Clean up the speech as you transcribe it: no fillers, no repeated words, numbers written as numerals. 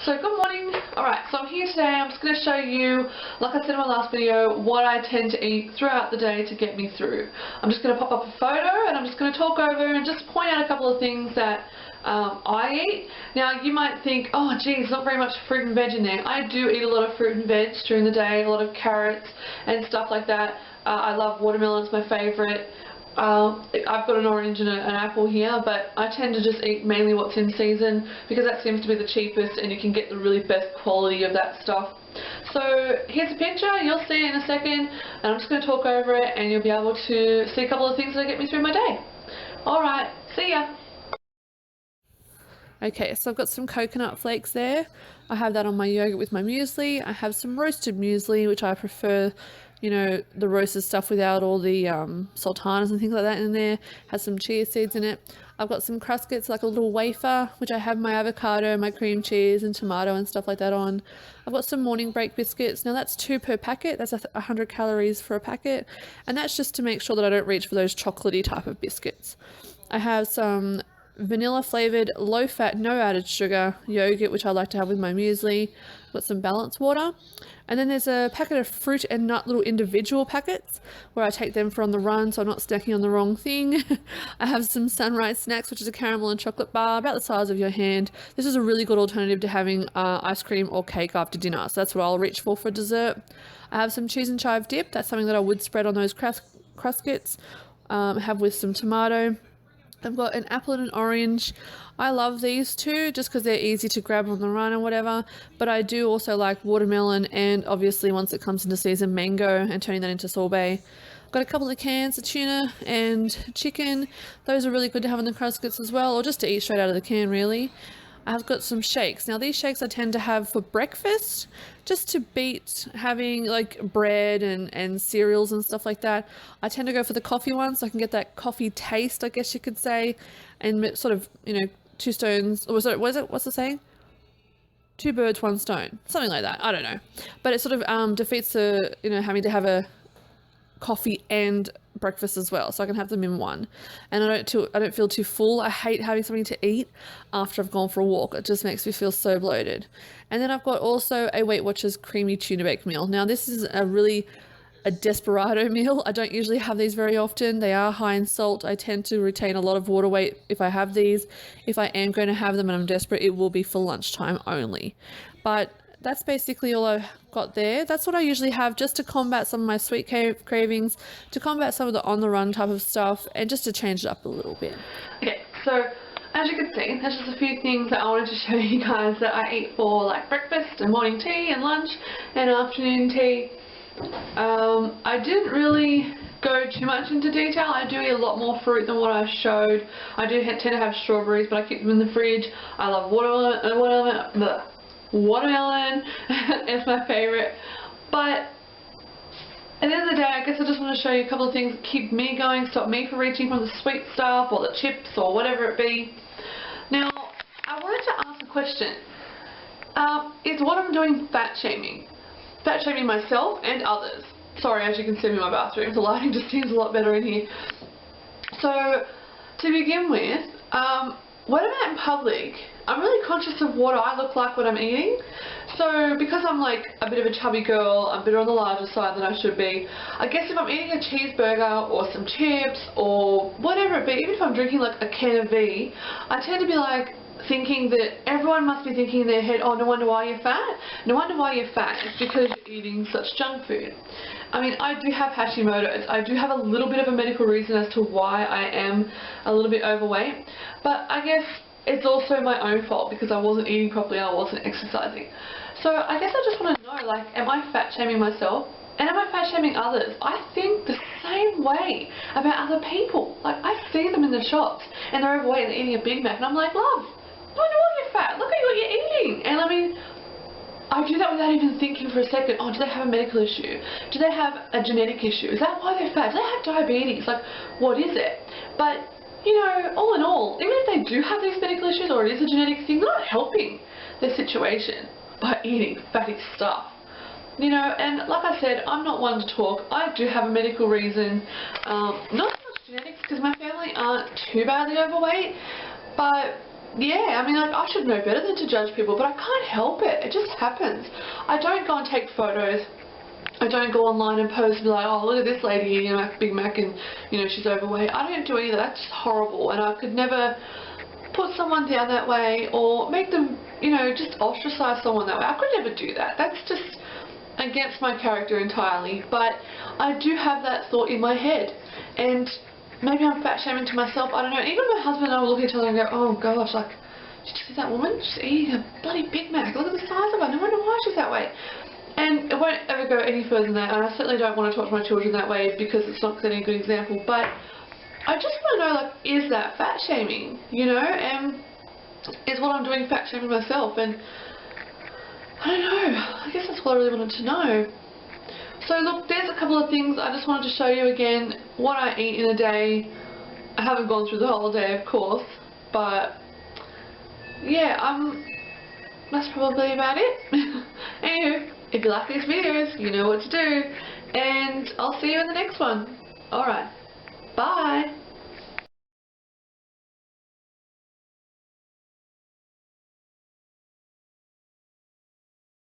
So good morning. Alright, so I'm here today. I'm just going to show you, like I said in my last video, what I tend to eat throughout the day to get me through. I'm just going to pop up a photo and I'm just going to talk over and just point out a couple of things that I eat. Now you might think, oh geez, not very much fruit and veg in there. I do eat a lot of fruit and veg during the day, a lot of carrots and stuff like that. I love watermelon, it's my favourite. I've got an orange and an apple here, but I tend to just eat mainly what's in season because that seems to be the cheapest and you can get the really best quality of that stuff. So here's a picture, you'll see it in a second, and I'm just going to talk over it and you'll be able to see a couple of things that get me through my day. Alright, see ya! Okay, so I've got some coconut flakes there. I have that on my yogurt with my muesli. I have some roasted muesli, which I prefer, you know, the roasted stuff without all the sultanas and things like that in there. Has some chia seeds in it. I've got some Cruskits, like a little wafer, which I have my avocado, my cream cheese and tomato and stuff like that on. I've got some morning break biscuits. Now that's 2 per packet. That's 100 calories for a packet. And that's just to make sure that I don't reach for those chocolatey type of biscuits. I have some vanilla flavored, low fat, no added sugar yogurt, which I like to have with my muesli. Got some balanced water, and then there's a packet of fruit and nut little individual packets where I take them for on the run so I'm not snacking on the wrong thing. I have some sunrise snacks, which is a caramel and chocolate bar about the size of your hand. This is a really good alternative to having ice cream or cake after dinner, so that's what I'll reach for dessert. I have some cheese and chive dip. That's something that I would spread on those Cruskits. Have with some tomato. I've got an apple and an orange. I love these two just because they're easy to grab on the run or whatever, but I do also like watermelon and obviously once it comes into season, mango, and turning that into sorbet. Got a couple of cans of tuna and chicken. Those are really good to have in the Cruskits as well, or just to eat straight out of the can really. I've got some shakes. Now these shakes I tend to have for breakfast just to beat having like bread and cereals and stuff like that. I tend to go for the coffee ones so I can get that coffee taste, I guess you could say, and sort of, you know, two stones, or sorry, what's the saying? 2 birds, 1 stone, something like that. I don't know, but it sort of defeats the, you know, having to have a coffee and breakfast as well, so I can have them in one, and I don't feel too full. I hate having something to eat after I've gone for a walk. It just makes me feel so bloated. And then I've got also a Weight Watchers creamy tuna baked meal. Now this is a desperado meal. I don't usually have these very often. They are high in salt. I tend to retain a lot of water weight if I have these. If I am going to have them and I'm desperate, it will be for lunchtime only. But that's basically all I've got there. That's what I usually have just to combat some of my sweet cravings, to combat some of the on-the-run type of stuff, and just to change it up a little bit. Okay, so as you can see, there's just a few things that I wanted to show you guys that I eat for like breakfast and morning tea and lunch and afternoon tea. I didn't really go too much into detail. I do eat a lot more fruit than what I showed. I do tend to have strawberries, but I keep them in the fridge. I love watermelon is my favorite. But at the end of the day, I guess I just want to show you a couple of things that keep me going, stop me from reaching from the sweet stuff or the chips or whatever it be. Now, I wanted to ask a question. Is what I'm doing fat shaming? Fat shaming myself and others. Sorry, as you can see me in my bathroom, the lighting just seems a lot better in here. So, to begin with, when I'm out in public, I'm really conscious of what I look like when I'm eating. So because I'm like a bit of a chubby girl, I'm a bit on the larger side than I should be, I guess if I'm eating a cheeseburger or some chips or whatever it be, even if I'm drinking like a can of V, I tend to be like thinking that everyone must be thinking in their head, oh, no wonder why you're fat. No wonder why you're fat. It's because you're eating such junk food. I mean, I do have Hashimoto's. I do have a little bit of a medical reason as to why I am a little bit overweight. But I guess it's also my own fault because I wasn't eating properly and I wasn't exercising. So I guess I just want to know, like, am I fat shaming myself? And am I fat shaming others? I think the same way about other people. Like, I see them in the shops and they're overweight and they're eating a Big Mac and I'm like, love, no wonder why you're fat. Look at what you're eating. And I mean, I do that without even thinking for a second, oh, do they have a medical issue? Do they have a genetic issue? Is that why they're fat? Do they have diabetes? Like, what is it? But, you know, all in all, even if they do have these medical issues or it is a genetic thing, they're not helping their situation by eating fatty stuff. You know, and like I said, I'm not one to talk. I do have a medical reason. Not so much genetics, because my family aren't too badly overweight, but yeah, I mean, like, I should know better than to judge people, but I can't help it. It just happens. I don't go and take photos. I don't go online and post and be like, oh, look at this lady here, you know, Big Mac, and, you know, she's overweight. I don't do any of that. That's just horrible, and I could never put someone down that way or make them, you know, just ostracize someone that way. I could never do that. That's just against my character entirely. But I do have that thought in my head, and maybe I'm fat shaming to myself. I don't know. Even my husband and I will look at each other and go, oh gosh, like, did you see that woman? She's eating a bloody Big Mac. Look at the size of her. No wonder why she's that way. And it won't ever go any further than that, and I certainly don't want to talk to my children that way because it's not setting a good example. But I just want to know, like, is that fat shaming, you know, and is what I'm doing fat shaming myself? And I don't know, I guess that's what I really wanted to know. So look, there's a couple of things I just wanted to show you again, what I eat in a day. I haven't gone through the whole day, of course, but yeah, that's probably about it. Anywho, if you like these videos, you know what to do, and I'll see you in the next one. Alright, bye!